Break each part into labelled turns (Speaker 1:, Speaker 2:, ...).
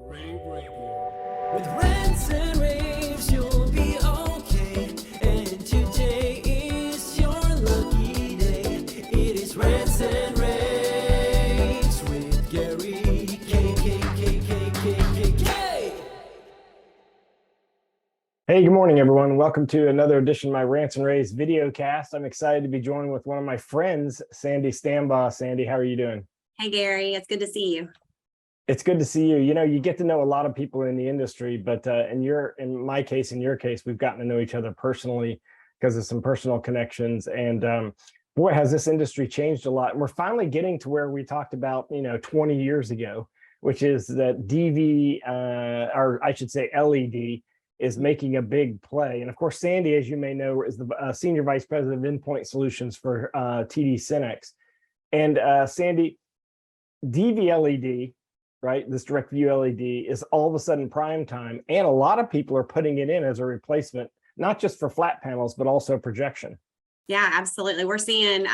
Speaker 1: rAVe Radio. With rants and raves, you'll be okay. And today is your lucky day. It is rants and raves with Gary K.
Speaker 2: Hey, good morning, everyone. Welcome to another edition of my Rants and Raves video cast. I'm excited to be joined with one of my friends, Sandy Stambaugh. Sandy, how are you doing?
Speaker 3: Hey, Gary, it's good to see you.
Speaker 2: It's good to see you. You know, you get to know a lot of people in the industry, but in your case, we've gotten to know each other personally because of some personal connections. And boy, has this industry changed a lot. And we're finally getting to where we talked about, 20 years ago, which is that or I should say LED, is making a big play. And of course, Sandy, as you may know, is the Senior Vice President of Endpoint Solutions for TD Synnex. And Sandy, dvLED, right, this direct view LED is all of a sudden prime time. And a lot of people are putting it in as a replacement, not just for flat panels, but also projection.
Speaker 3: Yeah, absolutely. We're seeing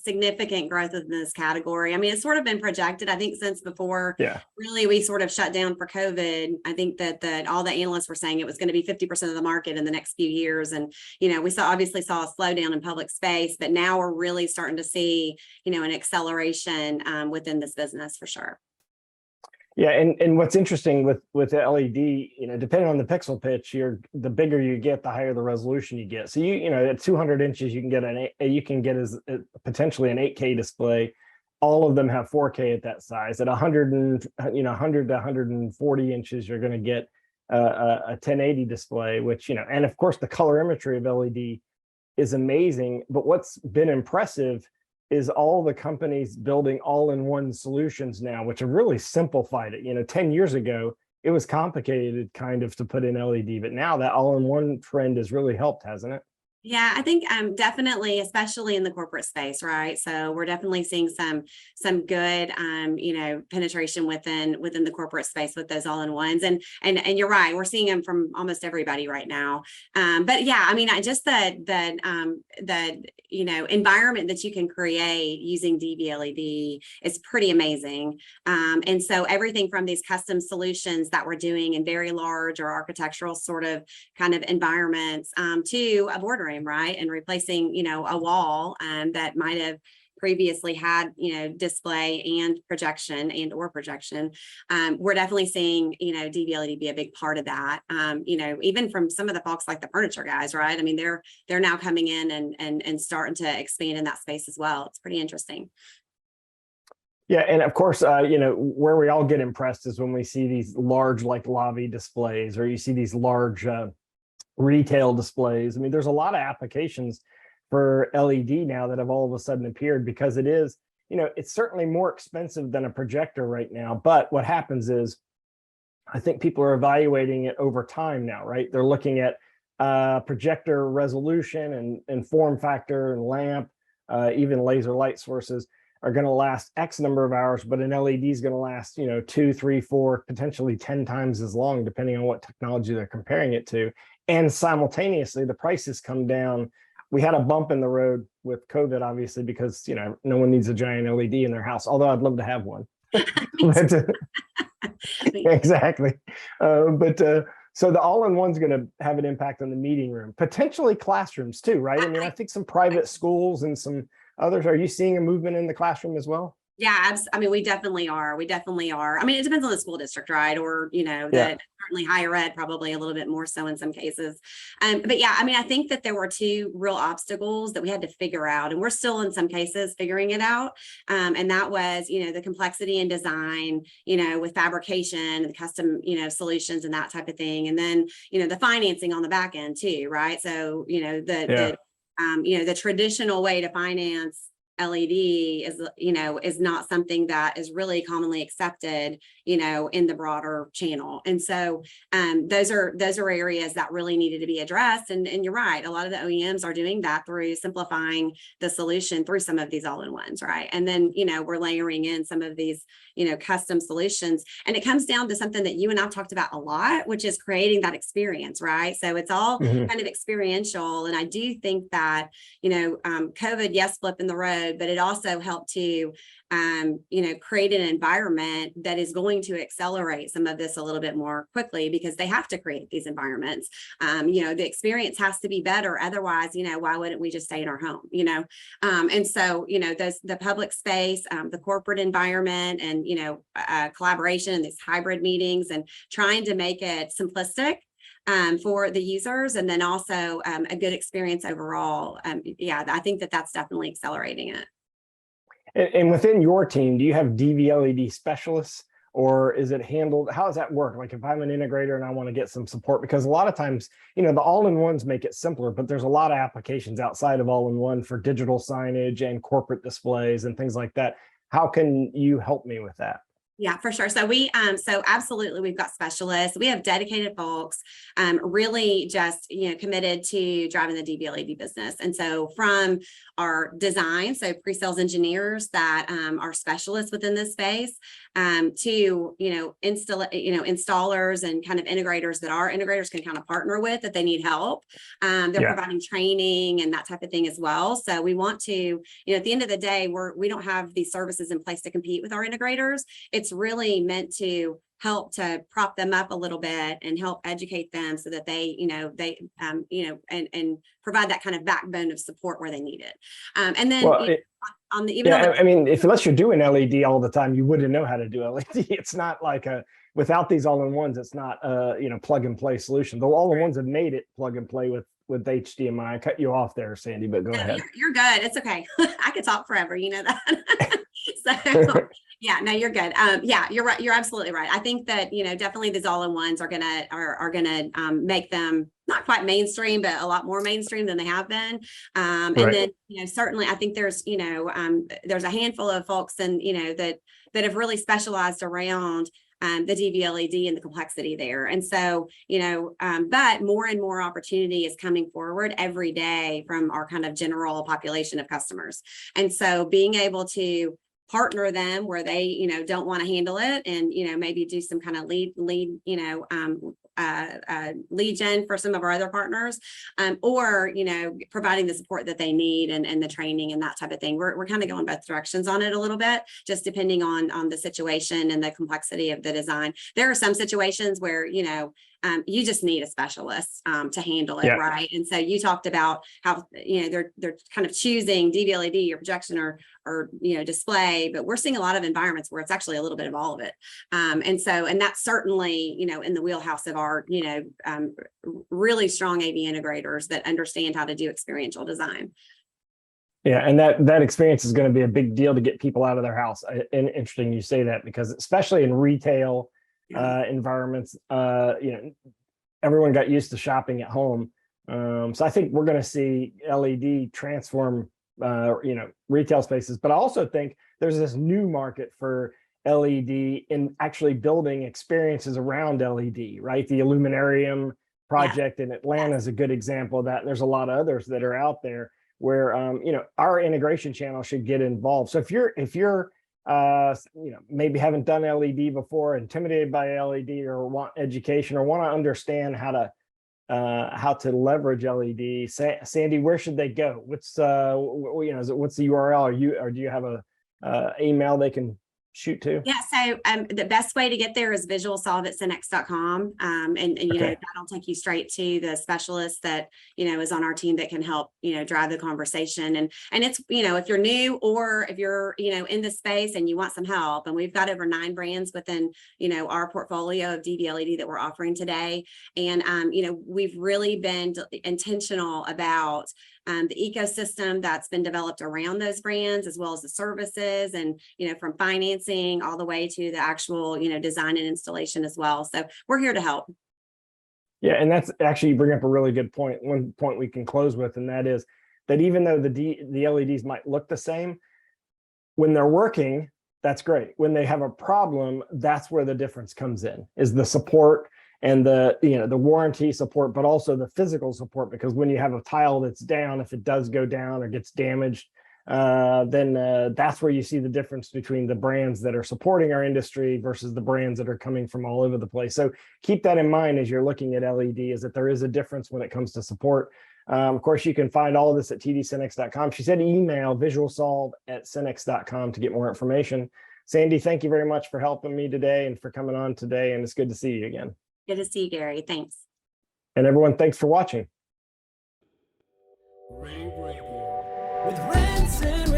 Speaker 3: significant growth in this category. I mean, it's sort of been projected, I think, since before really we sort of shut down for COVID. I think that all the analysts were saying it was going to be 50% of the market in the next few years. And, we obviously saw a slowdown in public space, but now we're really starting to see, an acceleration within this business for sure.
Speaker 2: Yeah, and what's interesting with the LED, depending on the pixel pitch, the bigger you get, the higher the resolution you get. So at 200 inches, you can get as potentially an 8K display. All of them have 4K at that size. At 100 to 140 inches, you're going to get a 1080 display, which and of course the colorimetry of LED is amazing. But what's been impressive is all the companies building all-in-one solutions now, which have really simplified it. 10 years ago, it was complicated kind of to put in LED, but now that all-in-one trend has really helped, hasn't it?
Speaker 3: Yeah, I think definitely, especially in the corporate space, right? So we're definitely seeing some good penetration within the corporate space with those all-in-ones, and you're right, we're seeing them from almost everybody right now. But yeah, I mean, just the environment that you can create using dvLED is pretty amazing. And so everything from these custom solutions that we're doing in very large or architectural sort of kind of environments to a boardroom, right, and replacing a wall that might have previously had display and projection or projection. We're definitely seeing dvLED be a big part of that. Even from some of the folks like the furniture guys, right? I mean, they're now coming in and starting to expand in that space as well. It's pretty interesting.
Speaker 2: Yeah, and of course, where we all get impressed is when we see these large like rAVe displays, or you see these large retail displays. I mean, there's a lot of applications for LED now that have all of a sudden appeared, because it is, it's certainly more expensive than a projector right now. But what happens is, I think people are evaluating it over time now, right? They're looking at projector resolution and form factor and lamp, even laser light sources are going to last X number of hours, but an LED is going to last, 2, 3, 4, potentially 10 times as long, depending on what technology they're comparing it to. And simultaneously, the prices come down. We had a bump in the road with COVID, obviously, because, no one needs a giant LED in their house, although I'd love to have one. Exactly. So the all-in-one's going to have an impact on the meeting room, potentially classrooms too, right? I mean, I think some private schools and some others. Are you seeing a movement in the classroom as well?
Speaker 3: Yeah, I mean, we definitely are. I mean, it depends on the school district, right? Or, certainly higher ed, probably a little bit more so in some cases. But yeah, I mean, I think that there were two real obstacles that we had to figure out, and we're still in some cases figuring it out. And that was, the complexity in design, with fabrication and custom, solutions and that type of thing. And then, the financing on the back end too, right? So, the traditional way to finance LED is not something that is really commonly accepted, in the broader channel. And so those are areas that really needed to be addressed. And you're right, a lot of the OEMs are doing that through simplifying the solution through some of these all-in-ones, right? And then, we're layering in some of these, custom solutions. And it comes down to something that you and I've talked about a lot, which is creating that experience, right? So it's all kind of experiential. And I do think that, COVID, yes, flip in the road, workload, but it also helped to create an environment that is going to accelerate some of this a little bit more quickly, because they have to create these environments. The experience has to be better. Otherwise, why wouldn't we just stay in our home? And so, the public space, the corporate environment, and, collaboration, these hybrid meetings, and trying to make it simplistic for the users, and then also a good experience overall. I think that that's definitely accelerating it.
Speaker 2: And within your team, do you have dvLED specialists, or is it handled? How does that work? Like if I'm an integrator and I want to get some support, because a lot of times, the all-in-ones make it simpler, but there's a lot of applications outside of all-in-one for digital signage and corporate displays and things like that. How can you help me with that?
Speaker 3: Yeah, for sure. So so absolutely, we've got specialists. We have dedicated folks, really just, committed to driving the dvLED business. And so from our design, so pre-sales engineers that are specialists within this space, to, installers and kind of integrators that our integrators can kind of partner with, that they need help. They're providing training and that type of thing as well. So we want to, at the end of the day, we don't have these services in place to compete with our integrators. It's really meant to help to prop them up a little bit and help educate them so that they, and provide that kind of backbone of support where they need it. And then on the
Speaker 2: unless you're doing LED all the time, you wouldn't know how to do LED. It's not like without these all-in-ones, it's not plug and play solution. Though all-in-ones have made it plug and play with HDMI. I cut you off there, Sandy, but go ahead.
Speaker 3: You're good. It's okay. I could talk forever. You know that. So yeah, no, you're good. You're right. You're absolutely right. I think that, definitely these all-in-ones are gonna make them not quite mainstream, but a lot more mainstream than they have been. And then, certainly I think there's a handful of folks and, that have really specialized around the dvLED and the complexity there. And so, but more and more opportunity is coming forward every day from our kind of general population of customers. And so being able to partner them where they, don't want to handle it, and, maybe do some kind of lead gen for some of our other partners, or, providing the support that they need and the training and that type of thing. We're kind of going both directions on it a little bit, just depending on the situation and the complexity of the design. There are some situations where, you just need a specialist to handle it, right? And so you talked about how they're kind of choosing dvLED or projection or display, but we're seeing a lot of environments where it's actually a little bit of all of it. And that's certainly in the wheelhouse of our really strong AV integrators that understand how to do experiential design.
Speaker 2: Yeah, and that experience is going to be a big deal to get people out of their house. And interesting you say that, because especially in retail environments, everyone got used to shopping at home. So I think we're going to see LED transform, retail spaces. But I also think there's this new market for LED in actually building experiences around LED, right? The Illuminarium project in Atlanta is a good example of that. And there's a lot of others that are out there where, our integration channel should get involved. So if you're maybe haven't done LED before, intimidated by LED, or want education, or want to understand how to leverage LED, Sandy, where should they go? What's what's the URL? Or do you have a email they can shoot to?
Speaker 3: Yeah, so the best way to get there is visualsolve@synnex.com, and that'll take you straight to the specialist that is on our team that can help drive the conversation. And it's if you're new, or if you're in the space and you want some help, and we've got over 9 brands within our portfolio of dvLED that we're offering today, and we've really been intentional about the ecosystem that's been developed around those brands, as well as the services, and from financing all the way to the actual design and installation as well. So we're here to help.
Speaker 2: Yeah, and that's actually, you bring up a really good point. One point we can close with, and that is that even though the LEDs might look the same, when they're working, that's great. When they have a problem, that's where the difference comes in, is the support and the warranty support, but also the physical support. Because when you have a tile that's down, if it does go down or gets damaged, then that's where you see the difference between the brands that are supporting our industry versus the brands that are coming from all over the place. So keep that in mind as you're looking at LED, is that there is a difference when it comes to support. Of course, you can find all of this at tdsynnex.com. She said email visualsolve@synnex.com to get more information. Sandy, thank you very much for helping me today and for coming on today. And it's good to see you again.
Speaker 3: Good to see you, Gary. Thanks.
Speaker 2: And everyone, thanks for watching.
Speaker 1: rAVe Radio with Rants and